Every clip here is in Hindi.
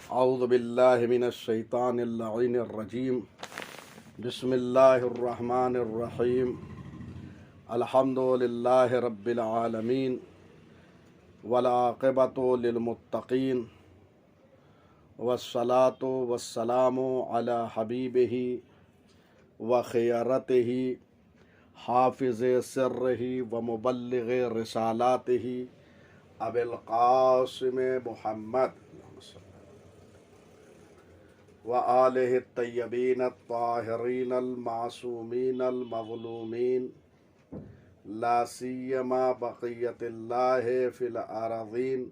औज़ु बिल्लाहि मिनश शैतानिर रजीम। बिस्मिल्लाहिर्रहमानिर रहीम। अल्हम्दुलिल्लाहि रब्बिल आलमीन वल आक़िबतु लिल मुत्तक़ीन वस्सलातु वस्सलामु अला हबीबिही व खियरतिही हाफ़िज़े सिर्रिही व मुबल्लिग़े रिसालातिही अबिल क़ासिम मुहम्मद व आलिहि तय्यबीन अत्ताहिरीन अल-मासूमीन अल-मज़लूमीन ला सियमा बक़ियतिल्लाहि फ़िल अरज़ीन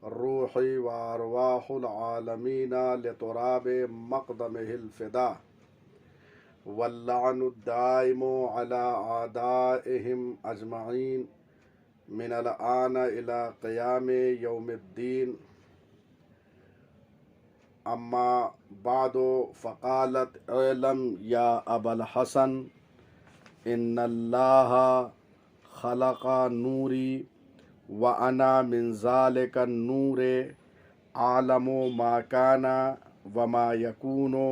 रूही व अरवाहुल आलमीन लितुराबि मक़दमिहिल फ़िदा वल्लअनु दाइमु अला आदाइहिम अजमईन मिनल आन इला क़ियामि यौमिद्दीन। अम्मा बादो फ़क़ालत इलम या अबल हसन इन्नल्लाह खलक़ा नूरी व अना मिन ज़ालिका नूरे आलमु मा काना व मा यकूनो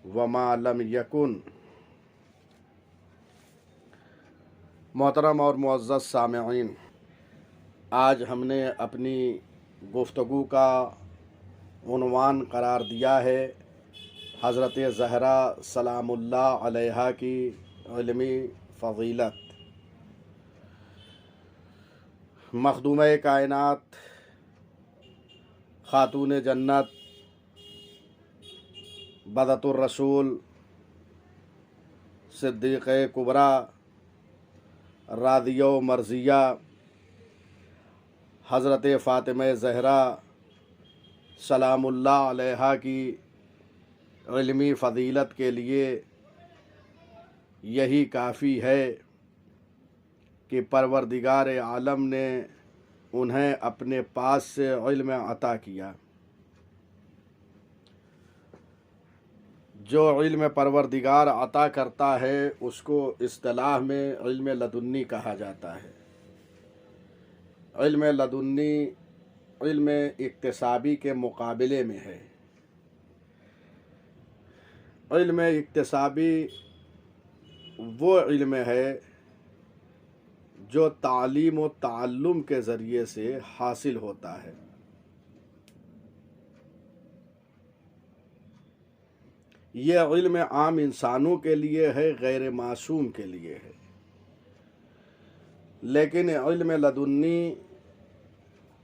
व मा लम यकुन। मोहतरम और मुअज़्ज़ज़ सामिईन, आज हमने अपनी गुफ्तगू का उन्वान करार दिया है हज़रत ज़हरा सलामुल्लाह अलैहा की इल्मी फ़ज़ीलत। मख़दूम-ए कायनात, ख़ातून जन्नत, बदतुर रसूल, सिद्दीक़े कुबरा, रादिया मर्ज़िया हज़रत फ़ातिमा ज़हरा सलामुल्लाह अलैहा की इल्मी फ़ज़ीलत के लिए यही काफ़ी है कि परवरदिगार आलम ने उन्हें अपने पास से इल्म अता किया। जो इल्म परवरदिगार अता करता है उसको इस्तिलाह में इल्म लदुन्नी कहा जाता है। इल्म लदुन्नी इल्म इक्तिसाबी के मुकाबले में है। इल्म इक्तिसाबी वो इल्म है जो तालीम व ताल्लुम के ज़रिए से हासिल होता है। यह इल्म आम इंसानों के लिए है, गैर मासूम के लिए है। लेकिन इल्म लदुन्नी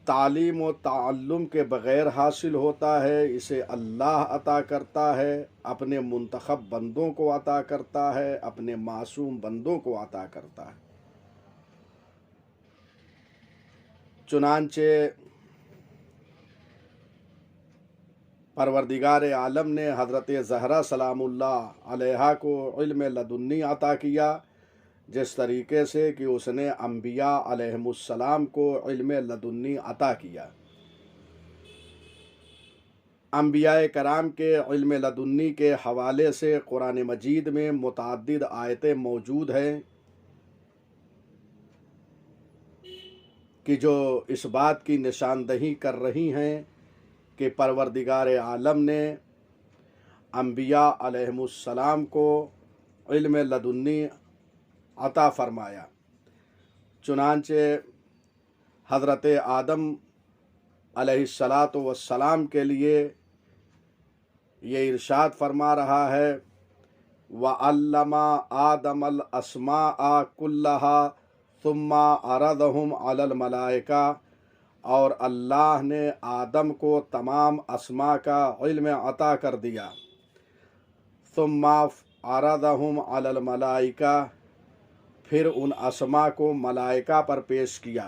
तालीम व ताल्लुम के बग़ैर हासिल होता है। इसे अल्लाह अता करता है, अपने मुंतखब बंदों को अता करता है, अपने मासूम बंदों को अता करता है। चुनांचे परवरदिगार आलम ने हज़रत ज़हरा सलामुल्लाह अलैहा को इल्म लदुन्नी अता किया, जिस तरीके से कि उसने अम्बिया अलैहिमुस्सलाम को इल्म लदुन्नी अता किया। अम्बिया कराम के इल्म लदुन्नी के हवाले से कुरान मजीद में मुतअद्दिद आयतें मौजूद हैं कि जो इस बात की निशानदही कर रही हैं कि परवरदिगार आलम ने अम्बिया अलैहिमुस्सलाम को इल्म लदुन्नी अता फ़रमाया। चुनांचे हज़रत आदम अलैहिस्सलातु वस्सलाम के लिए ये इरशाद फरमा रहा है, व अल्लमा आदमल अस्माअ कुल्लहा सुम्मा अरदहुम अलल मलाइका, और अल्लाह ने आदम को तमाम अस्मा का इल्म अता कर दिया। सुम्मा अरदहुम अलल मलाइका, फिर उन अस्मा को मलाइका पर पेश किया।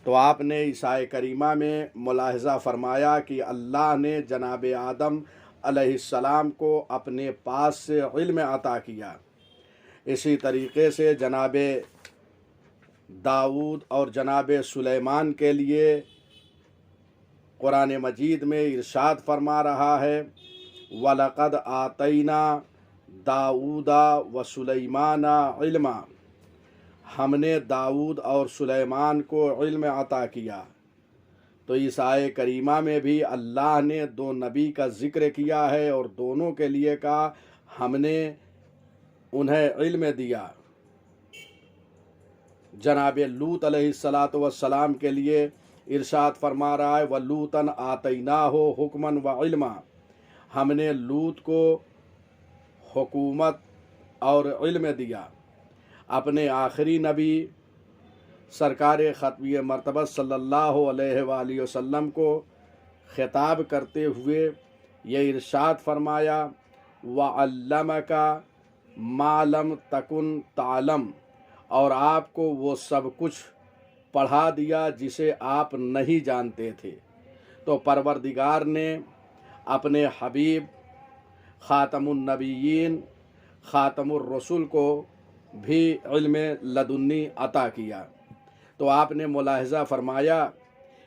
तो आपने ईसाए करीमा में मुलाहिज़ा फरमाया कि अल्लाह ने जनाब आदम अलैहिस्सलाम को अपने पास से इल्म अता किया। इसी तरीके से जनाब दाऊद और जनाब सुलेमान के लिए कुरान मजीद में इरशाद फरमा रहा है, वलक़द आतैना दाऊदा व सुलेमाना इल्मा, हमने दाऊद और सुलेमान को इल्म अता किया। तो इस आय करीमा में भी अल्लाह ने दो नबी का जिक्र किया है और दोनों के लिए कहा हमने उन्हें इल्म दिया। जनाब लूत अलैहिस्सलातु वस्सलाम के लिए इरशाद फरमा रहा है वलूतन आतैना हो हुक्मन व इल्मा, हमने लूत को हुकूमत और इल्म दिया। अपने आखिरी नबी सरकार ख़त्मी मर्तबा सल्लल्लाहु अलैहि वसल्लम को ख़िताब करते हुए ये इरशाद फरमाया वअल्लमका मालम तकुन तालम, और आपको वो सब कुछ पढ़ा दिया जिसे आप नहीं जानते थे। तो परवरदिगार ने अपने हबीब ख़ातमुन नबिय्यीन ख़ातमुर रसूल को भी इल्म लदुन्नी अता किया। तो आपने मुलाहिज़ा फरमाया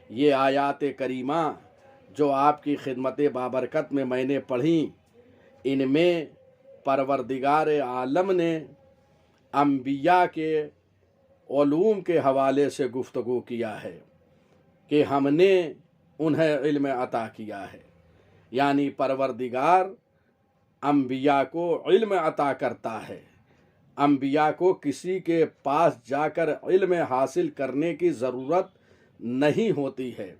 ये आयात करीमा जो आपकी खिदमत बाबरकत में मैंने पढ़ी, इनमें परवरदिगार आलम ने अम्बिया के उलूम के हवाले से गुफ्तगू किया है कि हमने उन्हें इल्म अता किया है। यानी परवरदिगार अम्बिया को इल्म अता करता है। अम्बिया को किसी के पास जाकर इल्म हासिल करने की ज़रूरत नहीं होती है।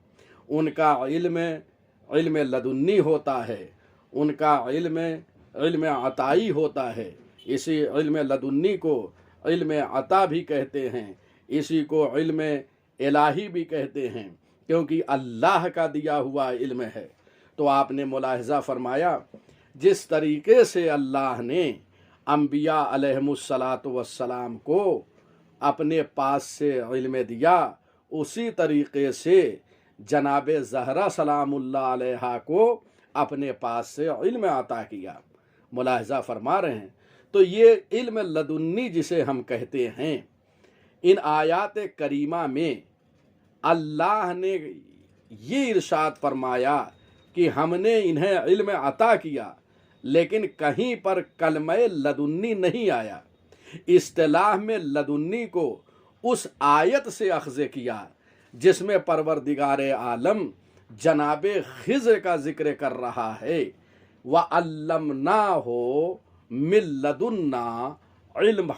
उनका इल्म लदुन्नी होता है, उनका इल्म अताई होता है। इसी इल्म लदुन्नी को इल्म अता भी कहते हैं, इसी को इल्म इलाही भी कहते हैं, क्योंकि अल्लाह का दिया हुआ इल्म है। तो आपने मुलाहिज़ा फरमाया जिस तरीके से अल्लाह ने अम्बिया अलैहिमुस्सलातु वस्सलाम को अपने पास से इल्म दिया, उसी तरीके से जनाब ज़हरा सलामुल्लाह अलैहा को अपने पास से इल्म अता किया। मुलाहिज़ा फरमा रहे हैं। तो ये इल्म लदुन्नी जिसे हम कहते हैं, इन आयात करीमा में अल्लाह ने ये इरशाद फरमाया कि हमने इन्हें इल्म अता किया, लेकिन कहीं पर कलमे लदुन्नी नहीं आया। इस्तिलाह में लदुन्नी को उस आयत से अख़ज़ किया जिसमें परवरदिगार आलम जनाबे खिज़्र का जिक्र कर रहा है व अल्लमना हो मिल्लदुन्ना इल्म,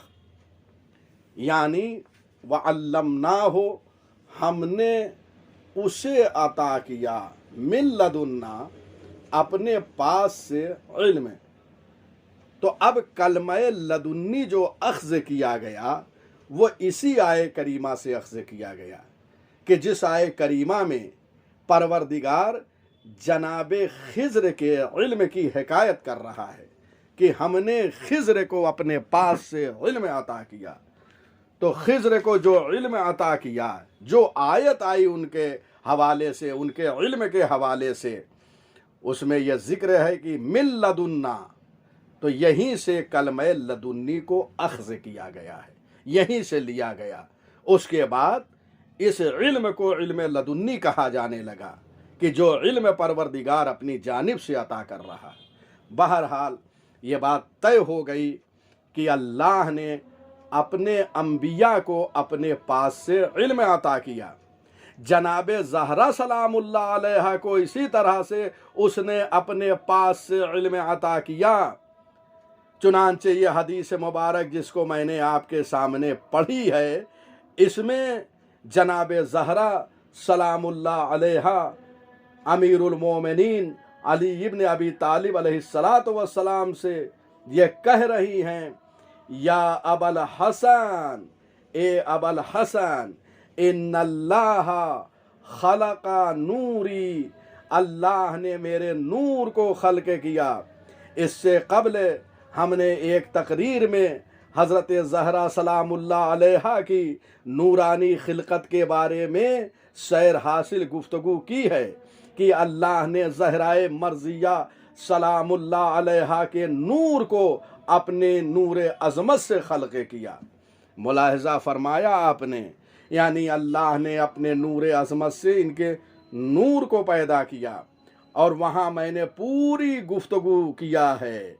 यानी व अल्लमना हो हमने उसे अता किया मिल्लदुन्ना अपने पास से इल्म। तो अब कलमे लदुन्नी जो अख़ज़ किया गया वो इसी आय करीमा से अख़ज़ किया गया कि जिस आय करीमा में परवरदिगार जनाबे खिज़्र के इल्म की हिकायत कर रहा है कि हमने खिज़्र को अपने पास से इल्म अता किया। तो खिज़्र को जो इल्म अता किया, जो आयत आई उनके हवाले से, उनके इल्म के हवाले से, उसमें यह जिक्र है कि मिल लदुन्ना, तो यहीं से कलमे लदुन्नी को अख़ज़ किया गया है, यहीं से लिया गया। उसके बाद इस इल्म को इल्म लदुन्नी कहा जाने लगा कि जो इल्म परवरदिगार अपनी जानिब से अता कर रहा है। बहरहाल ये बात तय हो गई कि अल्लाह ने अपने अम्बिया को अपने पास से इल्म अता किया। जनाबे ज़हरा सलामुल्लाह अलैहा को इसी तरह से उसने अपने पास से इल्म अता किया। चुनांचे ये हदीस मुबारक जिसको मैंने आपके सामने पढ़ी है, इसमें जनाबे ज़हरा सलामुल्लाह अलैहा अमीरुल मोमिनीन अली इब्न अबी तालिब अलैहिस्सलातु वस्सलाम से ये कह रही हैं, या अबल हसन, ए अबल हसन, इन्नल्लाह खलका नूरी, अल्लाह ने मेरे नूर को खल्क किया। इससे कबल हमने एक तकरीर में हज़रत ज़हरा सलामुल्लाह अलैहा की नूरानी खिलकत के बारे में सैर हासिल गुफ्तगू की है कि अल्लाह ने ज़हराए मर्ज़िया सलामुल्लाह अलैहा के नूर को अपने नूर अज़मत से खल्क किया। मुलाहिज़ा फरमाया आपने, यानी अल्लाह ने अपने नूर अज़मत से इनके नूर को पैदा किया। और वहाँ मैंने पूरी गुफ्तगू किया है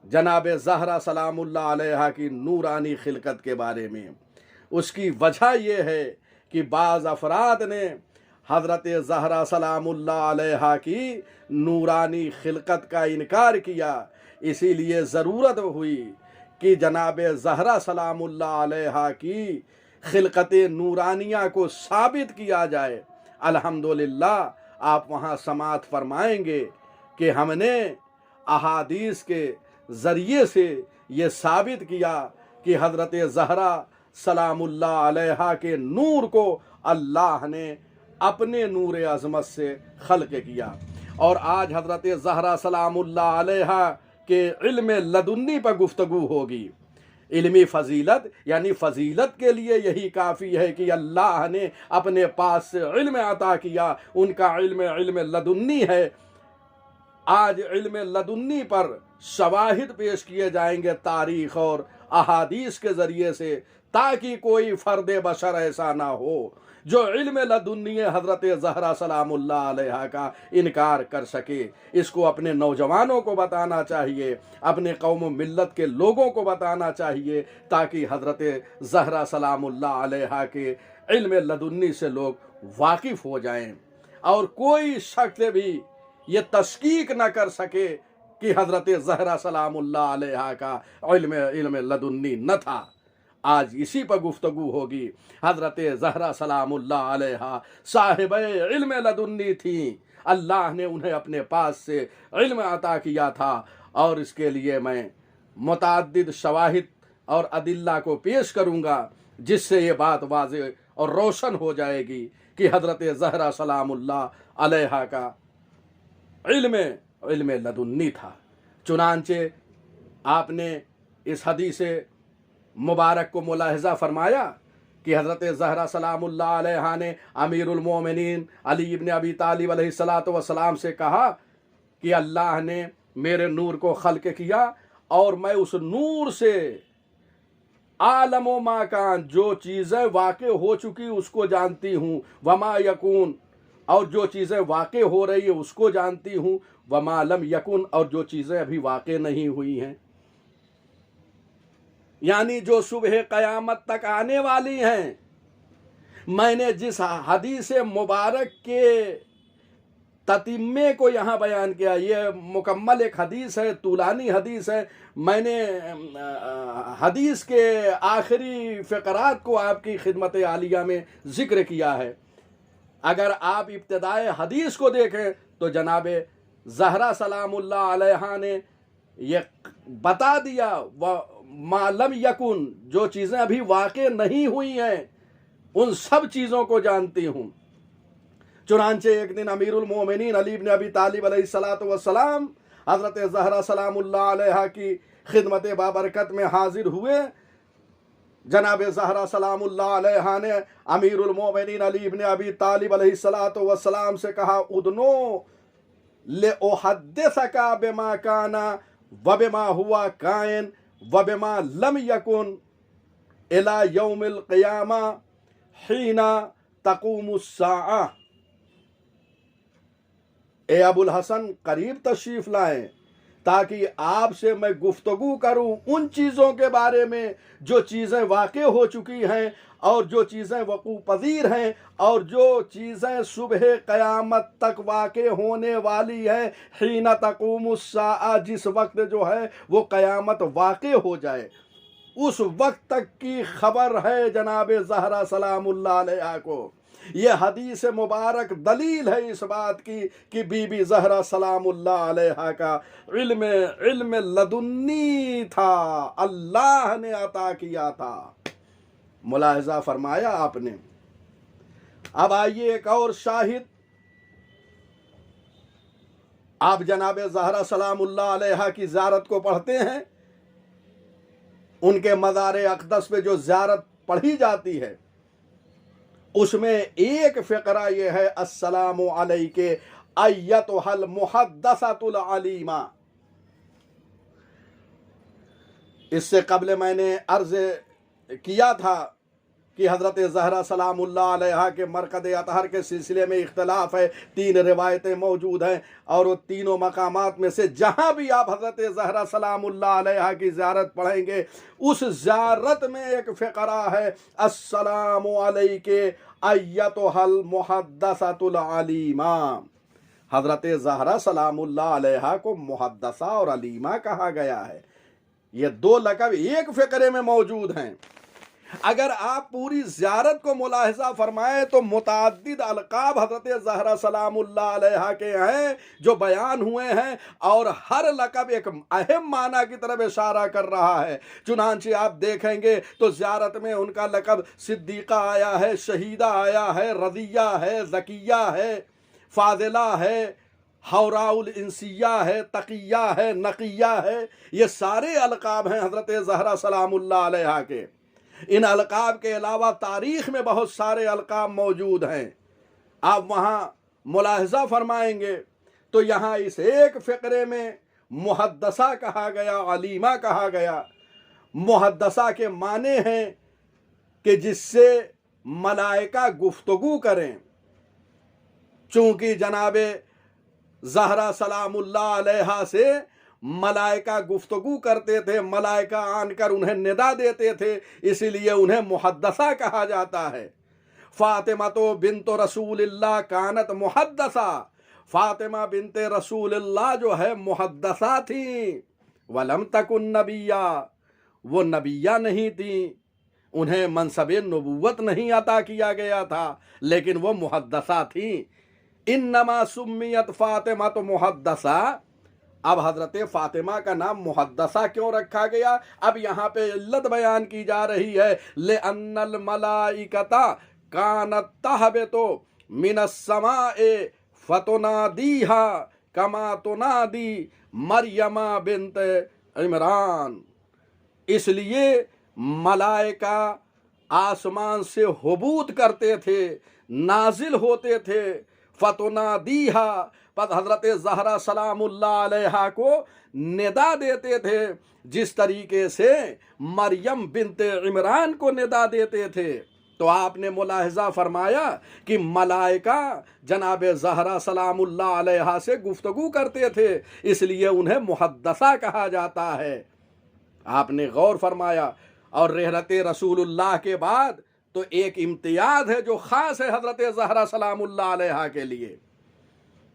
जनाब ज़हरा सलामुल्लाह अलैहा की नूरानी खिलकत के बारे में। उसकी वजह यह है कि बाज़ अफराद ने हज़रत ज़हरा सलामुल्लाह अलैहा की नूरानी खिलकत का इनकार किया, इसीलिए ज़रूरत हुई कि जनाब ज़हरा सलामुल्लाह अलैहा की खिलकत नूरानिया को साबित किया जाए। अल्हम्दुलिल्लाह आप वहाँ समाअत फरमाएंगे कि हमने अहादीस के ज़रिए से ये साबित किया कि हज़रत ज़हरा सलामुल्लाह अलैहा के नूर को अल्लाह ने अपने नूर अज़मत से खल्क़ किया। और आज हज़रत ज़हरा सलामुल्लाह अलैहा के इल्म लदुन्नी पर गुफ्तगू होगी। इल्मी फ़जीलत यानी फ़जीलत के लिए यही काफ़ी है कि अल्लाह ने अपने पास से इल्म अता किया, उनका इल्म लदुन्नी है। आज इल्म लदुन्नी पर शवाहिद पेश किए जाएंगे तारीख़ और अहादीस के ज़रिए से, ताकि कोई फ़र्द बशर ऐसा ना हो जो इल्म लदुन्नी हज़रत ज़हरा सलामुल्लाह अलैहा का इनकार कर सके। इसको अपने नौजवानों को बताना चाहिए, अपने कौम मिल्लत के लोगों को बताना चाहिए, ताकि हज़रत ज़हरा सलामुल्लाह अलैहा के इल्म लदुन्नी से लोग वाकिफ़ हो जाएं और कोई शख्स भी ये तस्कीक न कर सके कि हज़रत ज़हरा सलामुल्लाह अलैहा का इल्म लदुन्नी न था। आज इसी पर गुफ्तगू होगी। हज़रत ज़हरा सलामुल्लाह अलैहा साहिबे इल्म लदुन्नी थी, अल्लाह ने उन्हें अपने पास से इल्म अता किया था। और इसके लिए मैं मुतअद्दिद शवाहिद और अदिल्ला को पेश करूँगा, जिससे ये बात वाज़ेह और रोशन हो जाएगी कि हज़रत ज़हरा सलामुल्लाह अलैहा का इल्म लदुन्नी था। चुनांचे आपने इस हदीस मुबारक को मुलाहिज़ा फरमाया कि हज़रत ज़हरा सलामुल्लाह अलैहा ने अमीरुल मोमिनीन अली इब्न अबी तालिब अलैहिस्सलातु वस्सलाम से कहा कि अल्लाह ने मेरे नूर को खल्क़ किया और मैं उस नूर से आलम व माकान, जो चीज़ें वाक़े हो चुकी उसको जानती हूँ, वमा यकून, और जो चीज़ें वाक़े हो रही है उसको जानती हूँ, वमा लम यकुन, और जो चीज़ें अभी वाक़े नहीं हुई हैं, यानी जो सुबह क़यामत तक आने वाली हैं। मैंने जिस हदीस मुबारक के ततिम्मे को यहाँ बयान किया, ये मुकम्मल एक हदीस है, तूलानी हदीस है। मैंने हदीस के आखिरी फ़क़रात को आपकी खिदमत आलिया में ज़िक्र किया है। अगर आप इब्तिदाए हदीस को देखें तो जनाब ज़हरा सलामुल्लाह अलैहा ने ये बता दिया, व मालम यकुन, जो चीज़ें अभी वाक़े नहीं हुई हैं उन सब चीज़ों को जानती हूँ। चुनांचे एक दिन अमीरुल मोमिनीन अली इब्न अबी तालिब अलैहिस्सलातु वस्सलाम हज़रत ज़हरा सलामुल्लाह अलैहा की खिदमत बाबरकत में हाजिर हुए। जनाब ज़हरा सलामुल्लाह अलैहा ने अमीरुल मोमिनीन अली इब्न अबी तालिब अलैहिस्सलातु वस्सलाम से कहा, उदनो ले उहद्दिसका बिमा काना व बिमा हुआ काइन व बिमा लम यकुन इला यौमिल क़ियामा हीना तक़ूमुस्साआ। ए अबुल हसन, करीब तशरीफ़ लाएं ताकि आपसे मैं गुफ्तगू करूं उन चीज़ों के बारे में जो चीज़ें वाक़े हो चुकी हैं और जो चीज़ें वक़ू पज़ीर हैं और जो चीज़ें सुबह क़यामत तक वाक़े होने वाली हैं। हीना तक़ूमुस्साआ, जिस वक्त जो है वो क़यामत वाक़े हो जाए उस वक्त तक की खबर है जनाब ज़हरा सलामुल्लाह अलैहा को। ये हदीस मुबारक दलील है इस बात की कि बीबी ज़हरा सलामुल्लाह अलैहा का इल्म लदुन्नी था, अल्लाह ने अता किया था। मुलाहिज़ा फरमाया आपने। अब आइए एक और शाहिद। आप जनाब ज़हरा सलामुल्लाह अलैहा की ज़ियारत को पढ़ते हैं, उनके मज़ार अक़दस पे जो ज़ियारत पढ़ी जाती है उसमें एक फ़िक़रा ये है, अस्सलामु अलैके अय्यतुहल मुहद्दसतुल अलीमा। इससे कबल मैंने अर्ज़ किया था कि हज़रत ज़हरा सलामुल्लाह अलैहा के मरकद अतहर के सिलसिले में इख्तलाफ है, 3 रिवायतें मौजूद हैं और वो तीनों मकामात में से जहाँ भी आप हज़रत ज़हरा सलामुल्लाह अलैहा की ज़ियारत पढ़ेंगे उस ज़ियारत में एक फ़िक़रा है, अस्सलामु अलैके अय्यतुहल मुहद्दसतुल अलीमा। हज़रत ज़हरा सलामुल्लाह अलैहा को मुहद्दसा और अलीमा कहा गया है। ये 2 लक़ब एक फ़िक़रे में मौजूद हैं। अगर आप पूरी ज़ियारत को मुलाहिज़ा फरमाएं तो मुतअद्दिद अलक़ाब हज़रत ज़हरा सलामुल्लाह अलैहा के हैं जो बयान हुए हैं और हर लक़ब एक अहम माना की तरफ इशारा कर रहा है। चुनांचे आप देखेंगे तो ज़ियारत में उनका लक़ब सिद्दीक़ा आया है, शहीदा आया है, रज़िया है, ज़किया है, फ़ाज़िला है, हौराउल इंसिया है, तक़िया है, नक़िया है। ये सारे अलक़ाब हैं हज़रत ज़हरा सलामुल्लाह अलैहा के। इन अलक़ाब के अलावा तारीख़ में बहुत सारे अलक़ाब मौजूद हैं। आप वहाँ मुलाहिज़ा फरमाएंगे तो यहाँ इस एक फ़िक़रे में मुहद्दसा कहा गया, अलीमा कहा गया। मुहद्दसा के माने हैं कि जिससे मलाइका गुफ्तगू करें। चूँकि जनाबे ज़हरा सलामुल्लाह अलैहा से मलाइका गुफ्तगू करते थे, मलाइका आनकर उन्हें निदा देते थे, इसीलिए उन्हें मुहद्दसा कहा जाता है। फ़ातिमा तो बिन्तो रसूलिल्लाह कानत मुहद्दसा, फ़ातिमा बिन्ते रसूलिल्लाह जो है मुहद्दसा थी। वलम तकुन नबिया, वो नबिया नहीं थी, उन्हें मनसबे नबुव्वत नहीं अता किया गया था, लेकिन वो मुहद्दसा थी। इन्नमा सुम्मियत फ़ातिमा तो मुहद्दसा। अब हज़रत फ़ातिमा का नाम मुहद्दसा क्यों रखा गया? अब यहाँ पे इल्लत बयान की जा रही है, ले अन्नल मलाइकता कानत तहबतु मिनस समाए फतुनादीहा कमा तुनादी मरियमा बिन्त इमरान। इसलिए मलाइका आसमान से हुबूत करते थे, नाजिल होते थे। फतुनादीहा, पर हज़रत ज़हरा सलामुल्लाह अलैहा को निदा देते थे, जिस तरीके से मरियम बिन्त इमरान को निदा देते थे। तो आपने मुलाहिज़ा फरमाया कि मलाइका जनाब ज़हरा सलामुल्लाह अलैहा से गुफ्तगू करते थे, इसलिए उन्हें मुहद्दसा कहा जाता है। आपने गौर फरमाया। और रहरत रसूलुल्लाह के बाद तो एक इम्तियाज़ है जो ख़ास है हज़रत ज़हरा सलामुल्लाह अलैहा के लिए।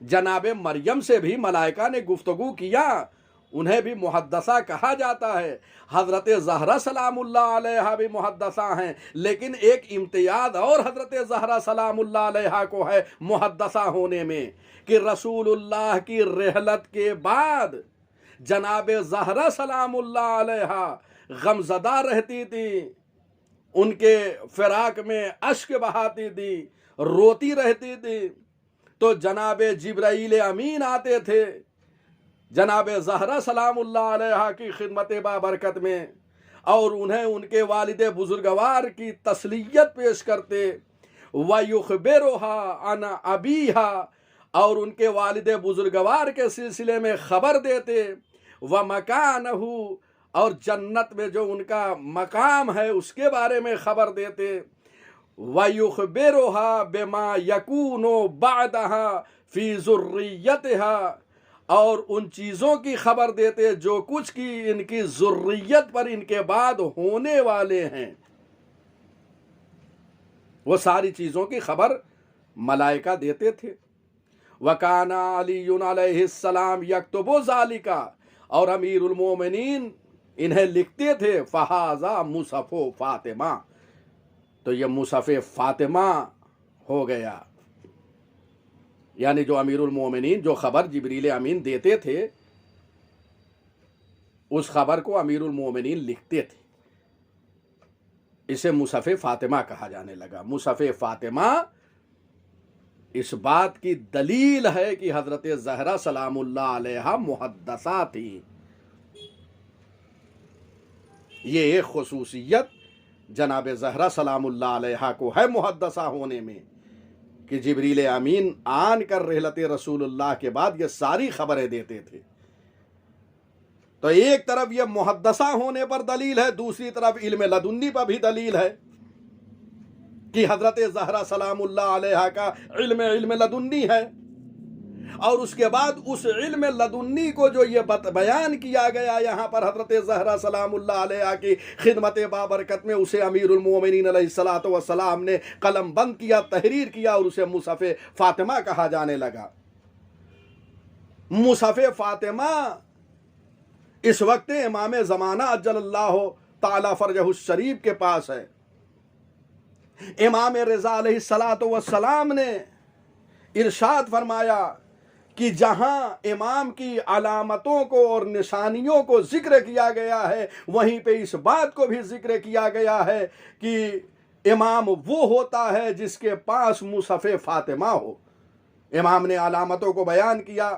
जनाब मरियम से भी मलाइका ने गुफ्तगू किया, उन्हें भी मुहद्दसा कहा जाता है। हज़रत ज़हरा सलामुल्लाह अलैहा भी मुहद्दसा हैं, लेकिन एक इम्तियाज़ और हज़रत ज़हरा सलामुल्लाह अलैहा को है मुहद्दसा होने में कि रसूलुल्लाह की रहलत के बाद जनाब ज़हरा सलामुल्लाह अलैहा गमज़दा रहती थी, उनके फ़िराक में अश्क बहाती थी, रोती रहती थी। तो जनाब जिब्राईल अमीन आते थे जनाब ज़हरा सलामुल्लाह अलैहा की खिदमत बाबरकत में और उन्हें उनके वालिद बुजुर्गवार की तसलियत पेश करते। वयुखबिरुहा अन अबीहा, और उनके वालिद बुजुर्गवार के सिलसिले में ख़बर देते। व मकानहु, और जन्नत में जो उनका मकाम है उसके बारे में ख़बर देते। वयुखबिरुहा बिमा यकूनो बादहा फी ज़ुर्रियतिहा, और उन चीज़ों की खबर देते जो कुछ की इनकी ज़ुर्रियत पर इनके बाद होने वाले हैं, वो सारी चीज़ों की खबर मलाइका देते थे। वकाना अलीयुन अलैहिस्सलाम यक्तुबु ज़ालिका, और अमीरुल मोमिनीन इन्हें लिखते थे। फ़हाज़ा मुसफ़ो फ़ातिमा, तो ये मुसफ़े फ़ातिमा हो गया। यानी जो अमीरुल मोमिनीन जो ख़बर जिब्रील अमीन देते थे, उस ख़बर को अमीरुल मोमिनीन लिखते थे। इसे मुसफ़े फ़ातिमा कहा जाने लगा। मुसफ़े फ़ातिमा इस बात की दलील है कि हज़रत ज़हरा सलामुल्लाह अलैहा मुहद्दसा थी। ये एक खुसूसियत जनाब ज़हरा सलामुल्लाह अलैहा को है मुहद्दसा होने में कि जिब्रील अमीन आन कर रहलत रसूलुल्लाह के बाद ये सारी खबरें देते थे। तो एक तरफ ये मुहद्दसा होने पर दलील है, दूसरी तरफ इल्म लदुन्नी पर भी दलील है। कि हज़रत ज़हरा सलामुल्लाह अलैहा का इल्म लदुन्नी है। और उसके बाद उस इल्म लदुन्नी को जो ये बयान किया गया यहाँ पर हज़रत ज़हरा सलामुल्लाह अलैहा की खिदमत बाबरकत में, उसे अमीरुल मोमिनीन अलैहिस्सलातु वस्सलाम ने कलम बंद किया, तहरीर किया और उसे मुसफ़ फ़ातिमा कहा जाने लगा। मुसफ़ फ़ातिमा इस वक्त इमाम ज़माना अज्जलल्लाहु ताला फ़रजहु शरीफ के पास है। इमाम रज़ा अलैहिस्सलातु वस्सलाम ने इरशाद फरमाया कि जहां इमाम की अलामतों को और निशानियों को जिक्र किया गया है, वहीं पे इस बात को भी जिक्र किया गया है कि इमाम वो होता है जिसके पास मुसफ़ फ़ातिमा हो। इमाम ने अलामतों को बयान किया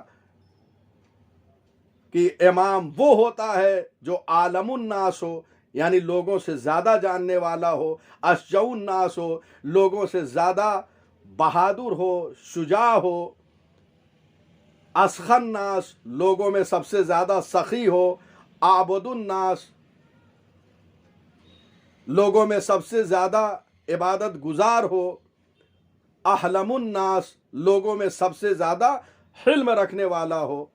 कि इमाम वो होता है जो आलमुन नास हो, यानी लोगों से ज़्यादा जानने वाला हो, अशजउन नास हो, लोगों से ज़्यादा बहादुर हो, शुजा हो, असखन नास, लोगों में सबसे ज़्यादा सखी हो, आबुदुन नास, लोगों में सबसे ज़्यादा इबादत गुजार हो, अहलमुन नास, लोगों में सबसे ज़्यादा हिल्म रखने वाला हो।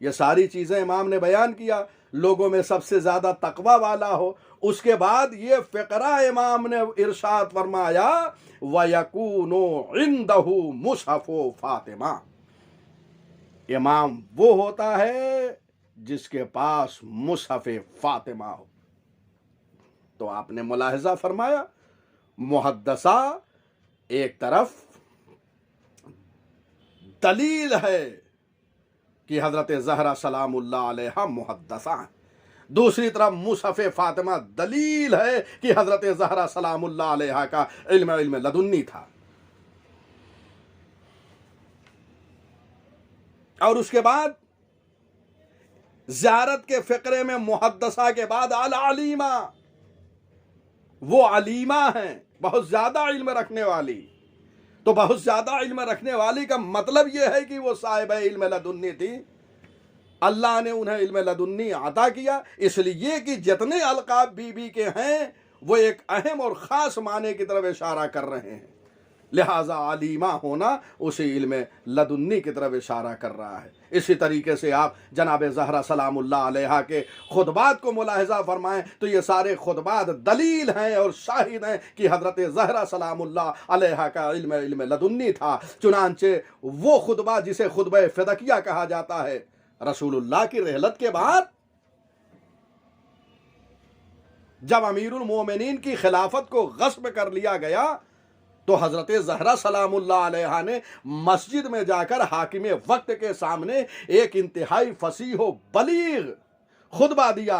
ये सारी चीज़ें इमाम ने बयान किया। लोगों में सबसे ज़्यादा तकवा वाला हो। उसके बाद ये फ़िक़रा इमाम ने इरशाद फरमाया, वयकूनु इंदहु मुसफ़ु फ़ातिमा, इमाम वो होता है जिसके पास मुसफ़ फ़ातिमा हो। तो आपने मुलाहिज़ा फरमाया, मुहद्दसा एक तरफ दलील है कि हज़रत ज़हरा सलामुल्लाह अलैहा मुहद्दसा है, दूसरी तरफ मुसफ़ फ़ातिमा दलील है कि हज़रत ज़हरा सलामुल्लाह अलैहा का इल्म लदुन्नी था। और उसके बाद ज़ियारत के फ़िक्रे में मुहद्दसा के बाद अल अलीमा, वो अलीमा हैं, बहुत ज़्यादा इल्म रखने वाली। तो बहुत ज़्यादा इल्म रखने वाली का मतलब यह है कि वो साहिब इल्म लदुन्नी थी। अल्लाह ने उन्हें इल्म लदुन्नी अता किया, इसलिए कि जितने अलकाब बीबी के हैं वो एक अहम और ख़ास माने की तरफ इशारा कर रहे हैं। लिहाजा अलीमा होना उसी इल्म लदुन्नी की तरफ इशारा कर रहा है। इसी तरीके से आप जनाब ज़हरा सलामुल्लाह अलैहा के खुतबात को मुलाहिज़ा फरमाएं तो ये सारे खुतबात दलील हैं और शाहिद हैं कि हज़रत ज़हरा सलामुल्लाह अलैहा का इल्म लदुन्नी था। चुनांचे वो खुतबा जिसे खुतबा फ़िदकिया कहा जाता है, रसूलुल्लाह की रहलत के बाद जब अमीरुल मोमिनीन की खिलाफत को गस्ब कर लिया गया तो हज़रत ज़हरा सलामुल्लाह अलैहा ने मस्जिद में जाकर हाकिम वक्त के सामने एक इंतहाई फसीह व बलीग खुतबा दिया।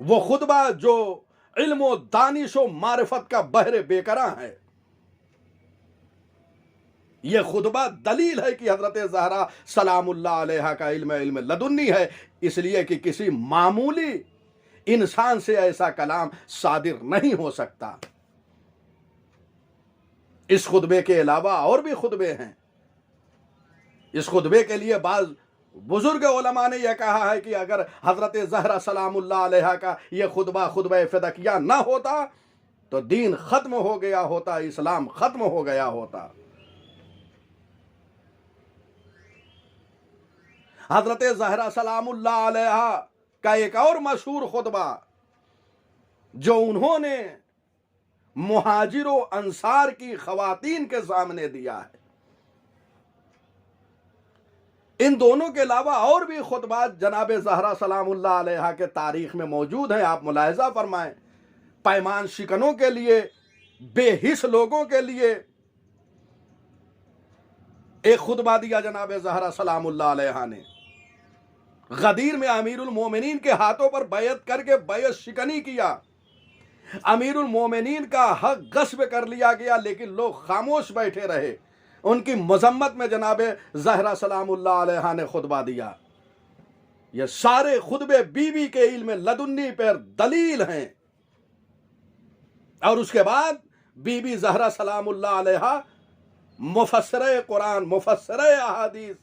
वो खुतबा जो इल्म व दानिश व मारिफत का बहरे बेकरां है। यह खुतबा दलील है कि हज़रत ज़हरा सलामुल्लाह अलैहा का इल्म लदुन्नी है, इसलिए कि किसी मामूली इंसान से ऐसा कलाम सादिर नहीं हो सकता। इस खुतबे के अलावा और भी खुतबे हैं। इस खुतबे के लिए बाज़ बुजुर्ग उलमा ने यह कहा है कि अगर हज़रत ज़हरा सलामुल्लाह अलैहा का यह खुतबा फ़िदकिया ना होता तो दीन ख़त्म हो गया होता, इस्लाम ख़त्म हो गया होता। हज़रत ज़हरा सलामुल्लाह अलैहा का एक और मशहूर खुतबा जो उन्होंने मुहाजिरों अंसार की ख़वातीन के सामने दिया है। इन दोनों के अलावा और भी खुतबात जनाब ज़हरा सलामुल्लाह अलैहा के तारीख़ में मौजूद हैं। आप मुलाहिज़ा फरमाएं, पैमान शिकनों के लिए, बेहिस लोगों के लिए एक खुतबा दिया जनाब ज़हरा सलामुल्लाह अलैहा ने। गदीर में अमीरुल मोमिनीन के हाथों पर बैत करके बैत शिकनी किया। अमीरुल मोमिनीन का हक गस्ब कर लिया गया, लेकिन लोग खामोश बैठे रहे। उनकी मजम्मत में जनाब ज़हरा सलामुल्लाह अलैहा ने खुतबा दिया। ये सारे खुतबे बीबी के इल्म लदुन्नी पर दलील हैं। और उसके बाद बीबी ज़हरा सलामुल्लाह अलैहा मुफस्सिर कुरान, मुफस्सिर अहादीस,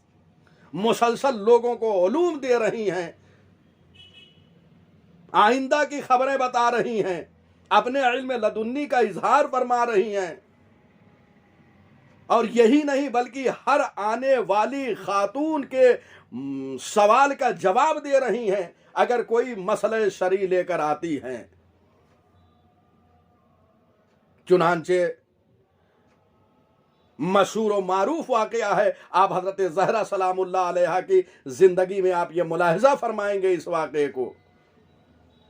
मुसलसल लोगों को उलूम दे रही हैं, आइंदा की खबरें बता रही हैं, अपने इल्म लदुन्नी का इजहार फरमा रही हैं। और यही नहीं बल्कि हर आने वाली खातून के सवाल का जवाब दे रही हैं अगर कोई मसले शरी लेकर आती हैं। चुनांचे मशहूर और मारूफ वाकया है, आप हजरत ज़हरा सलामुल्लाह अलैहा की जिंदगी में आप ये मुलाहिजा फरमाएंगे इस वाकये को।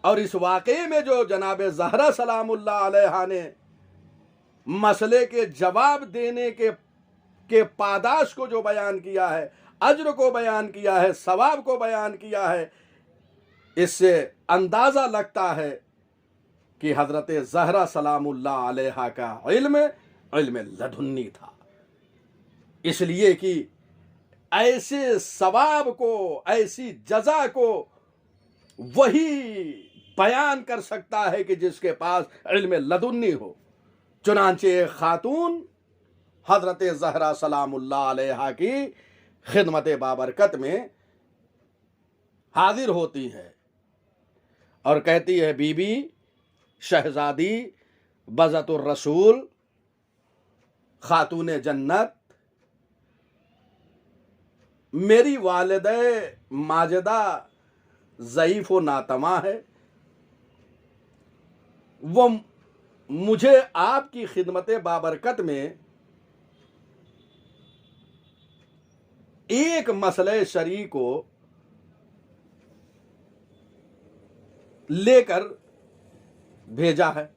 और इस वाकये में जो जनाब ज़हरा सलामुल्लाह अलैहा ने मसले के जवाब देने के पादाश को जो बयान किया है, अज्र को बयान किया है, सवाब को बयान किया है, इससे अंदाजा लगता है कि हजरत ज़हरा सलामुल्लाह अलैहा का इल्म लदुन्नी था। इसलिए कि ऐसे सवाब को, ऐसी जजा को वही बयान कर सकता है कि जिसके पास इल्म लदुन्नी हो। चुनांचे एक खातून हजरत ज़हरा सलामुल्लाह अलैहा की खिदमत बाबरकत में हाजिर होती है और कहती है, बीबी शहजादी बज़तुर रसूल खातून जन्नत, मेरी वालिदे माजिदा ज़ईफ़ व नातमा है, वो मुझे आपकी खिदमत बाबरकत में एक मसले शरी को लेकर भेजा है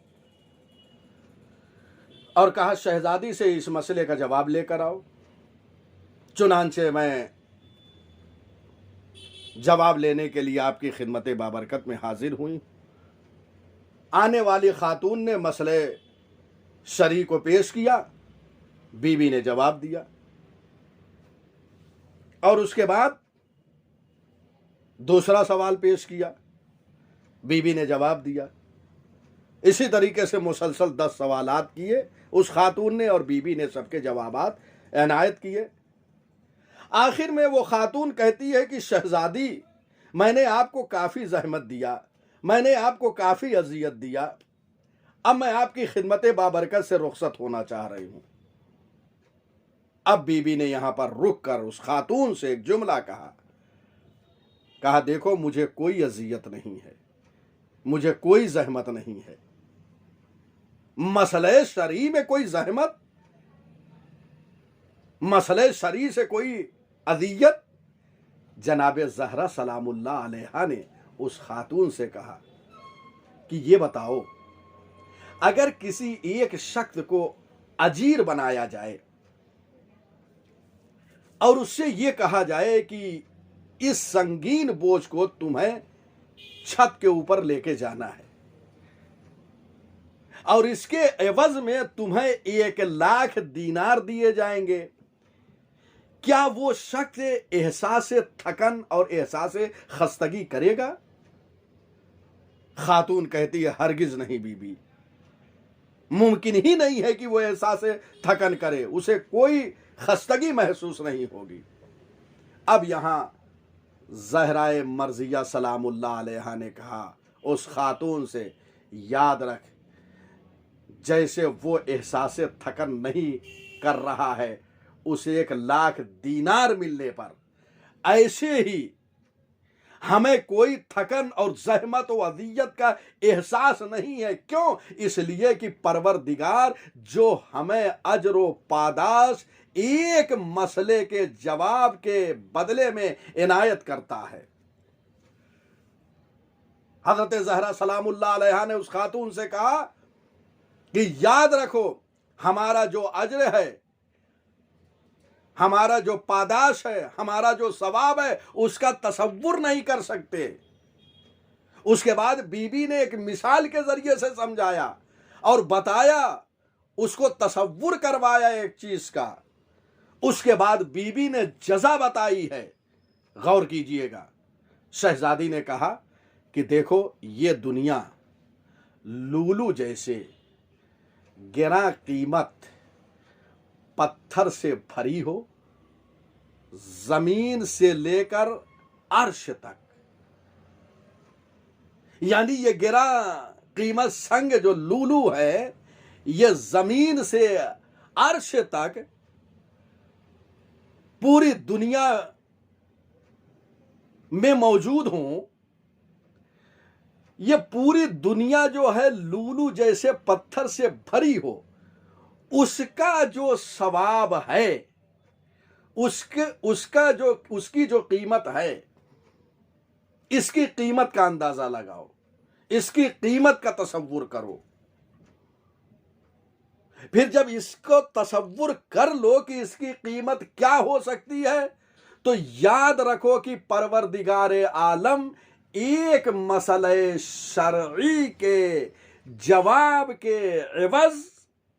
और कहा शहजादी से इस मसले का जवाब लेकर आओ। चुनांचे मैं जवाब लेने के लिए आपकी खिदमत बाबरकत में हाजिर हुई। आने वाली खातून ने मसले शरी को पेश किया, बीवी ने जवाब दिया और उसके बाद दूसरा सवाल पेश किया, बीवी ने जवाब दिया। इसी तरीके से मुसलसल 10 सवालात किए उस खातून ने और बीवी ने सबके जवाबात इनायत किए। आखिर में वो खातून कहती है कि शहजादी, मैंने आपको काफ़ी जहमत दिया, मैंने आपको काफ़ी अजियत दिया, अब मैं आपकी खिदमत बाबरकत से रुखसत होना चाह रही हूँ। अब बीबी ने यहाँ पर रुक कर उस खातून से एक जुमला कहा, देखो मुझे कोई अजियत नहीं है, मुझे कोई जहमत नहीं है, मसले शरी में कोई जहमत, मसले शरी से कोई अजियत। जनाब ज़हरा सलामुल्लाह अलैहा ने उस खातून से कहा कि ये बताओ, अगर किसी एक शख्स को अजीर बनाया जाए और उससे ये कहा जाए कि इस संगीन बोझ को तुम्हें छत के ऊपर लेके जाना है और इसके एवज में तुम्हें 1 लाख दीनार दिए जाएंगे, क्या वो शख्स एहसास थकन और एहसास खस्तगी करेगा? खातून कहती है, हरगिज नहीं बीबी, मुमकिन ही नहीं है कि वो एहसास थकन करे, उसे कोई खस्तगी महसूस नहीं होगी। अब यहां ज़हराए मर्जिया सलामुल्लाह अलैहा ने कहा उस खातून से, याद रख, जैसे वो एहसास थकन नहीं कर रहा है उसे 1 लाख दीनार मिलने पर, ऐसे ही हमें कोई थकन और जहमत और अजियत का एहसास नहीं है। क्यों? इसलिए कि परवरदिगार जो हमें अजर व पादाश एक मसले के जवाब के बदले में इनायत करता है। हजरत ज़हरा सलामुल्लाह अलैहा ने उस खातून से कहा कि याद रखो, हमारा जो अजर है, हमारा जो पादाश है, हमारा जो सवाब है, उसका तसव्वुर नहीं कर सकते। उसके बाद बीबी ने एक मिसाल के जरिए से समझाया और बताया, उसको तसव्वुर करवाया एक चीज का। उसके बाद बीबी ने जजा बताई है, गौर कीजिएगा। शहजादी ने कहा कि देखो, ये दुनिया लूलू जैसे गिरा कीमत पत्थर से भरी हो, जमीन से लेकर अर्श तक, यानी ये गिरा कीमत संग जो लूलू है, ये जमीन से अर्श तक पूरी दुनिया में मौजूद हों, ये पूरी दुनिया जो है लूलू जैसे पत्थर से भरी हो, उसका जो सवाब है, उसकी जो कीमत है, इसकी कीमत का अंदाजा लगाओ, इसकी कीमत का तसव्वुर करो। फिर जब इसको तसव्वुर कर लो कि इसकी कीमत क्या हो सकती है, तो याद रखो कि परवरदिगार आलम एक मसले शरई के जवाब के एवज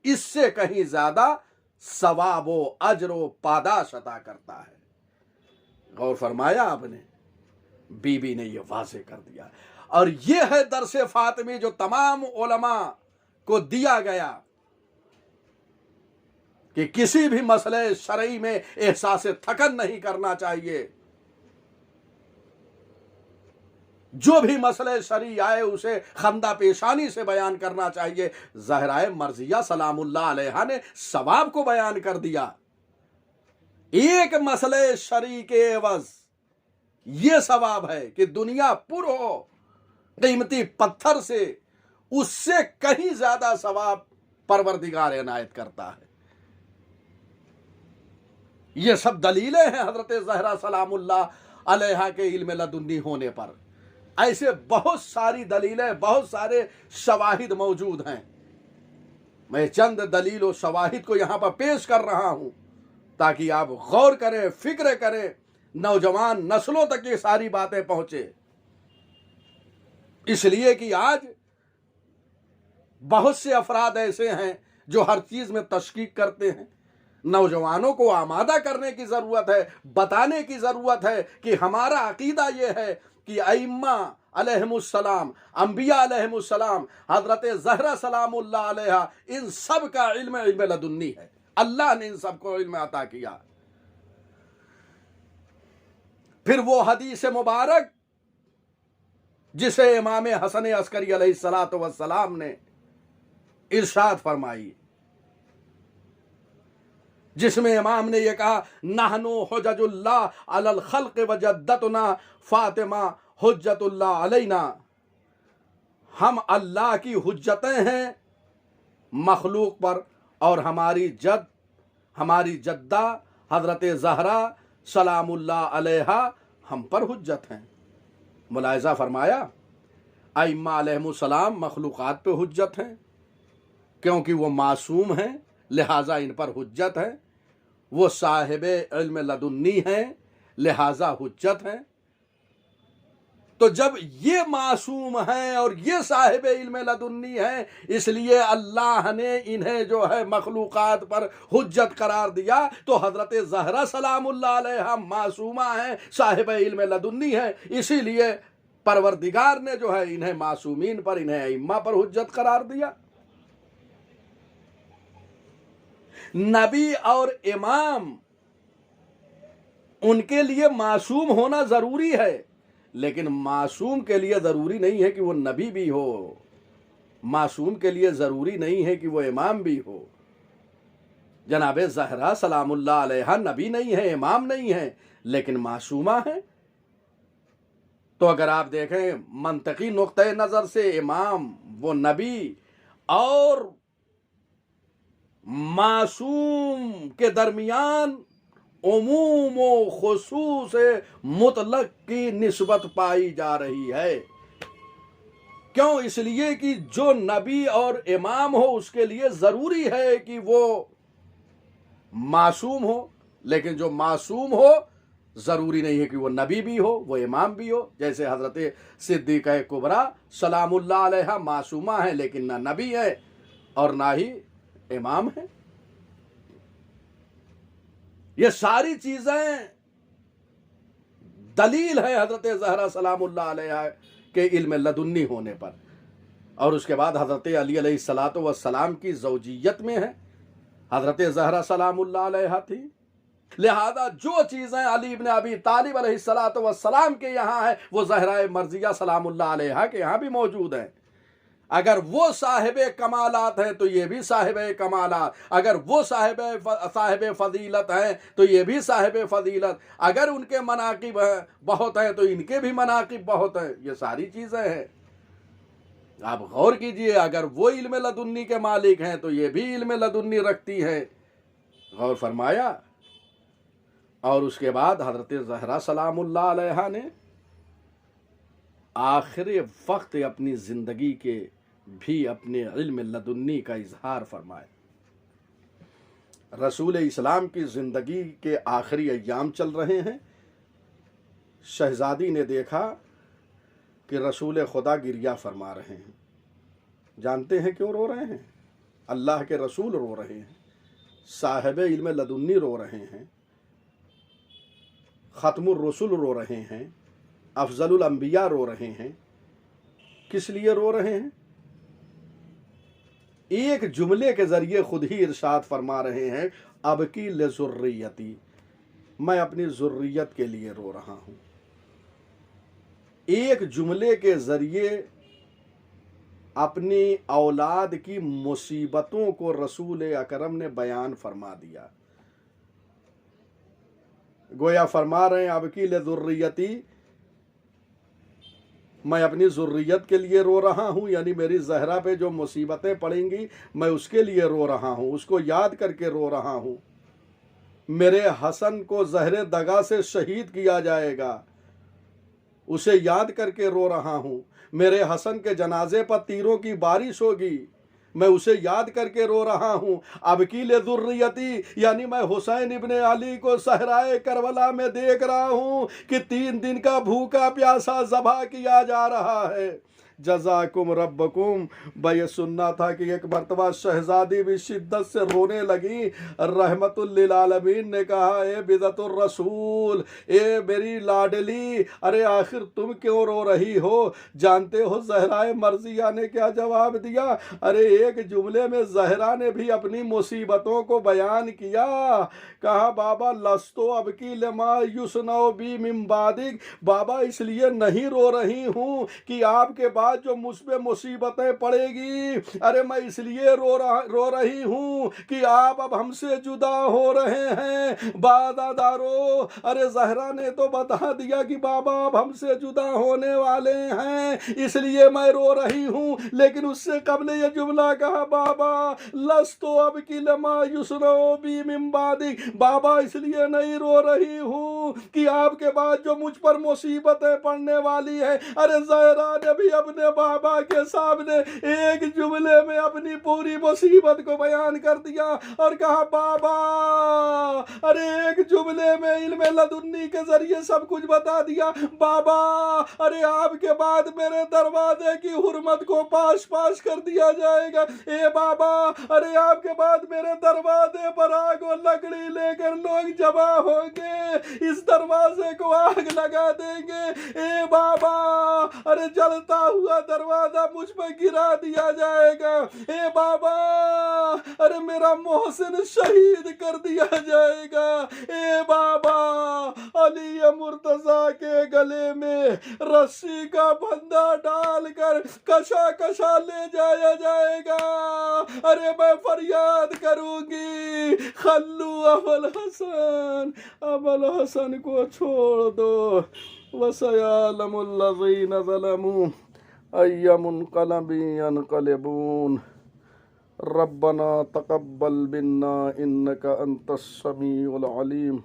इससे कहीं ज्यादा सवाबो अजरो पादाश अता करता है। गौर फरमाया आपने, बीबी ने यह वाज़ेह कर दिया। और यह है दरसे फातिमी जो तमाम उलमा को दिया गया कि किसी भी मसले शरई में एहसास थकन नहीं करना चाहिए। जो भी मसले शरई आए उसे खंदा पेशानी से बयान करना चाहिए। ज़हराए मर्जिया सलामुल्लाह अलैहा ने सवाब को बयान कर दिया। एक मसले शरई के एवज ये सवाब है कि दुनिया पुर हो कीमती पत्थर से, उससे कहीं ज्यादा सवाब परवरदिगार इनायत करता है। ये सब दलीलें हैं हजरत ज़हरा सलामुल्लाह अलैहा के इल्म लदुन्नी होने पर। ऐसे बहुत सारी दलीलें, बहुत सारे शवाहिद मौजूद हैं। मैं चंद दलील और शवाहिद को यहां पर पेश कर रहा हूं ताकि आप गौर करें, फिक्र करें, नौजवान नस्लों तक ये सारी बातें पहुंचे। इसलिए कि आज बहुत से अफराद ऐसे हैं जो हर चीज में तशकीक करते हैं। नौजवानों को आमादा करने की जरूरत है, बताने की जरूरत है कि हमारा अकीदा यह है कि अइम्मा अलैहिमुस्सलाम, अंबिया अलैहिमुस्सलाम, हजरत ज़हरा सलामुल्लाह अलैहा, इन सब का इल्म लदुन्नी है। अल्लाह ने इन सबको इल्म अता किया। फिर वो हदीस मुबारक जिसे इमाम हसन अस्करी अलैहिस्सलातु वस्सलाम ने इरशाद फरमाई, जिसमें इमाम ने यह कहा, नहनु हुज्जतुल्लाह अलल खल्क़ व जद्दतुना फातिमा हुज्जतुल्लाह अलैना, हम अल्लाह की हुज्जतें हैं मखलूक पर, और हमारी जद्दा हजरत ज़हरा सलामुल्लाह अलैहा हम पर हुज्जत हैं। मुलाहिज़ा फरमाया, अइम्मा अलैहिमुस्सलाम मखलूक़ात पे हुज्जत हैं क्योंकि वो मासूम हैं, लिहाजा इन पर हुज्जत है। वो साहिबे इल्म लदुन्नी हैं, लिहाजा हुज्जत हैं। तो जब ये मासूम हैं और ये साहिबे इल्म लदुन्नी हैं, इसलिए अल्लाह ने इन्हें जो है मखलूक़ात पर हुज्जत करार दिया। तो हजरत ज़हरा सलामुल्लाह अलैहा मासूमा हैं, साहिबे इल्म लदुन्नी हैं, इसीलिए परवरदिगार ने जो है इन्हें मासूमीन पर, इन्हें अइम्मा पर हुज्जत करार दिया। नबी और इमाम, उनके लिए मासूम होना जरूरी है, लेकिन मासूम के लिए जरूरी नहीं है कि वो नबी भी हो, मासूम के लिए जरूरी नहीं है कि वो इमाम भी हो। जनाबे ज़हरा सलामुल्लाह अलैहा नबी नहीं है, इमाम नहीं है, लेकिन मासूमा है। तो अगर आप देखें मंतकी नुक्ते नजर से, इमाम वो नबी और मासूम के दरमियान उमूम व खुसूस मुतलक की निस्बत पाई जा रही है। क्यों? इसलिए कि जो नबी और इमाम हो उसके लिए जरूरी है कि वो मासूम हो, लेकिन जो मासूम हो जरूरी नहीं है कि वो नबी भी हो, वो इमाम भी हो। जैसे हजरत सिद्दीक़ा कुबरा सलामुल्लाह अलैहा मासूमा है, लेकिन ना नबी है और ना ही इमाम है। ये सारी चीजें दलील है हजरत ज़हरा सलामुल्लाह अलैहा के इल्म लदुन्नी होने पर। और उसके बाद हजरत अली अलैहिस्सलातु वस्सलाम की ज़ौजियत में है, हजरत ज़हरा सलामुल्लाह अलैहा थी, लिहाजा जो चीजें अली इब्न अबी तालिब अलैहिस्सलातु वस्सलाम के यहाँ है वो ज़हरा मर्जिया सलामुल्लाह अलैहा के यहाँ भी मौजूद हैं। अगर वो साहिब कमालात हैं तो ये भी साहिब कमालात, अगर वो साहिब फजीलत हैं तो ये भी साहिब फजीलत, अगर उनके मनाकिब बहुत हैं तो इनके भी मनाकिब बहुत हैं। ये सारी चीज़ें हैं। आप गौर कीजिए, अगर वो इल्म लदुन्नी के मालिक हैं तो ये भी इल्म लदुन्नी रखती हैं। गौर फरमाया। और उसके बाद हज़रत ज़हरा सलामुल्लाह अलैहा ने आखिरी वक्त अपनी ज़िंदगी के भी अपने इल्म लदुन्नी का इजहार फरमाया। रसूल इस्लाम की ज़िंदगी के आखिरी अय्याम चल रहे हैं। शहज़ादी ने देखा कि रसूल खुदा गिरिया फरमा रहे हैं। जानते हैं क्यों रो रहे हैं? अल्लाह के रसूल रो रहे हैं, साहिब इल्म लदुन्नी रो रहे हैं, ख़त्मुर रसूल रो रहे हैं, अफजलुल अंबिया रो रहे हैं। किस लिए रो रहे हैं? एक जुमले के ज़रिए खुद ही इरशाद फरमा रहे हैं, अब की लज़ुर्रियती, मैं अपनी ज़ुर्रियत के लिए रो रहा हूँ। एक जुमले के ज़रिए अपनी औलाद की मुसीबतों को रसूल अकरम ने बयान फरमा दिया। गोया फरमा रहे हैं, अब की लज़ुर्रियती, मैं अपनी ज़ुर्रियत के लिए रो रहा हूँ, यानी मेरी ज़हरा पे जो मुसीबतें पड़ेंगी मैं उसके लिए रो रहा हूँ, उसको याद करके रो रहा हूँ। मेरे हसन को ज़हरे दगा से शहीद किया जाएगा, उसे याद करके रो रहा हूँ। मेरे हसन के जनाजे पर तीरों की बारिश होगी, मैं उसे याद करके रो रहा हूँ। अब की ज़ुर्रियती, यानी मैं हुसैन इब्ने अली को सहराए करबला में देख रहा हूँ कि 3 दिन का भूखा प्यासा ज़बह किया जा रहा है। जज़ाकुम रब्बकुम। भाई सुनना था कि एक मरतबा शहजादी भी शिद्दत से रोने लगी। रहमतुल लिल आलमीन ने कहा, ए बिदतुर रसूल, ए मेरी लाडली, अरे आखिर तुम क्यों रो रही हो? जानते हो ज़हराए मर्जिया ने क्या जवाब दिया? अरे एक जुमले में ज़हरा ने भी अपनी मुसीबतों को बयान किया। कहा, बाबा लस्तो अब की लमा युसनो बी मिन बादिक, बाबा इसलिए नहीं रो रही हूँ कि आपके बाद जो मुझ पे मुसीबतें पड़ेगी, अरे मैं इसलिए रो रही हूँ कि आप अब हमसे जुदा हो रहे हैं। बादादारो, अरे ज़हरा ने तो बता दिया कि बाबा अब हमसे जुदा होने वाले हैं, इसलिए मैं रो रही हूँ। लेकिन उससे कबल ये जुमला कहा, बाबा लस्तो अब की लमा युसनो बी मिन बादिक, बाबा इसलिए नहीं रो रही हूँ कि आपके बाद जो मुझ पर मुसीबतें पड़ने वाली है। अरे ज़हरा ने भी अपने बाबा के सामने एक जुमले में अपनी पूरी मुसीबत को बयान कर दिया और कहा, बाबा अरे एक जुमले में इल्म लदुन्नी के जरिए सब कुछ बता दिया। बाबा अरे आपके बाद मेरे दरवाजे की हुर्मत को पाश पाश कर दिया जाएगा। ए बाबा अरे आपके बाद मेरे दरवाजे पर आग और लकड़ी लेकर लोग जमा होंगे, इस दरवाजे को आग लगा देंगे। ए बाबा अरे जलता हुआ दरवाजा मुझ पर गिरा दिया जाएगा। ए बाबा अरे मेरा मोहसिन शहीद कर दिया जाएगा। ए बाबा अली मुर्तजा के गले में रस्सी का फंदा डालकर कशा कशा ले जाया जाएगा। अरे मैं फरियाद करूंगी, खल्लू अबुल हसन को छोड़ दो। वसयालमुल लज़ीना ज़लमू अय्यमुनक़लबी यनक़लिबून। रब्बना तक़ब्बल मिन्ना इन्नका अंतस समीउल अलीम।